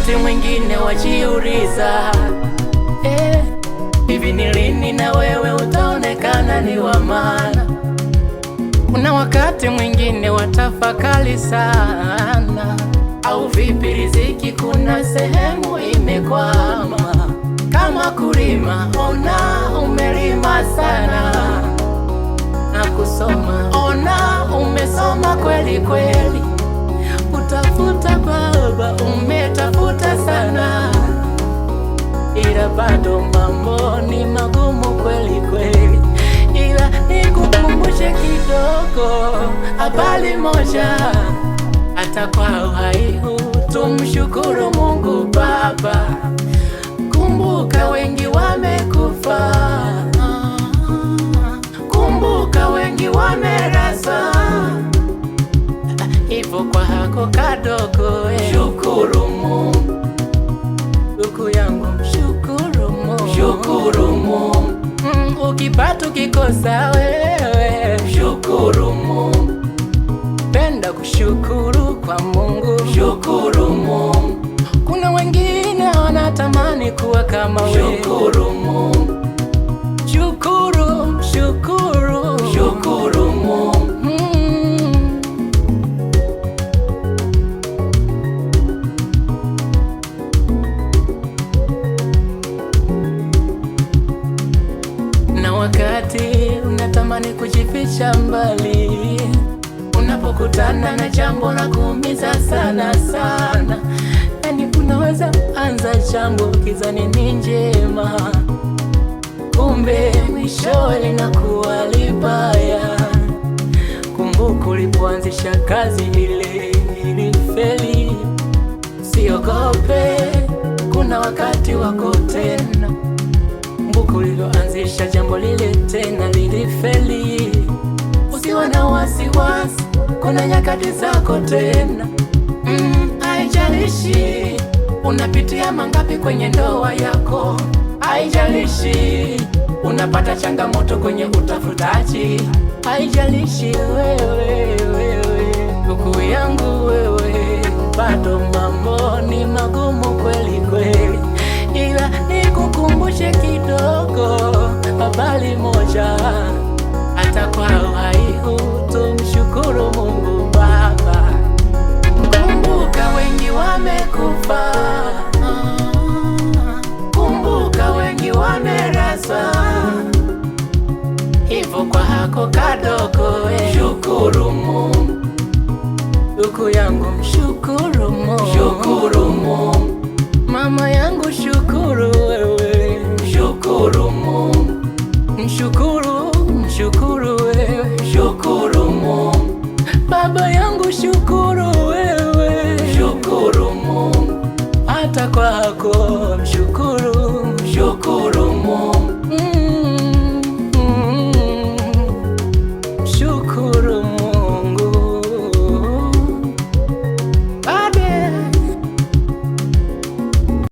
wakati mwingine wajiuliza, hivi ni lini na wewe utaonekana ni wa maana? Kuna wakati mwingine watafakari sana, au vipi riziki kuna sehemu imekwama? Kama kulima, ona umelima sana, na kusoma, ona umesoma kweli kweli. Kutafuta baba, umetafuta sana, ila bado mambo ni magumu kweli kweli. Ila nikukumbushe kidogo habari moja, hata kwa uhai huu tumshukuru Mungu Baba. Kumbuka wengi wamekufa, kumbuka wengi wamerasa, hivyo kwa hako kadogo shukuru Mungu. Ndugu yangu mshukuru Mungu, shukuru Mungu. Ukipata ukikosa wewe shukuru Mungu. Penda kushukuru kwa Mungu, shukuru Mungu. Kuna wengine wanatamani kuwa kama wewe, shukuru Mungu. Shukuru, shukuru, shukuru Mungu. Na wakati unatamani kujificha mbali, unapokutana na jambo la kuumiza sana sana, yani unaweza anza jambo kizani ni njema, kumbe mwisho linakuwa libaya. Kumbuka ulipoanzisha kazi ile ilifeli, usiogope, kuna wakati wako tena. Kumbuka ulivyoanzisha jambo lile tena lilifeli, usiwe na wasiwasi, kuna nyakati zako tena. Haijalishi unapitia mangapi kwenye ndoa yako, haijalishi unapata changamoto kwenye utafutaji, haijalishi wewe ndugu yangu, wewe bado mambo ni magumu kweli kweli. Ila nikukumbushe kidogo habari moja, hata kwa uhai huu tumshukuru Mungu Baba. Kumbuka wengi wamekufa, kumbuka wengi wamerasa, hivyo kwa hako kadogo shukuru Mungu. Ndugu yangu mshukuru Mungu, shukuru Mungu. Mama yangu shukuru wewe, shukuru Mungu. Mshukuru, mshukuru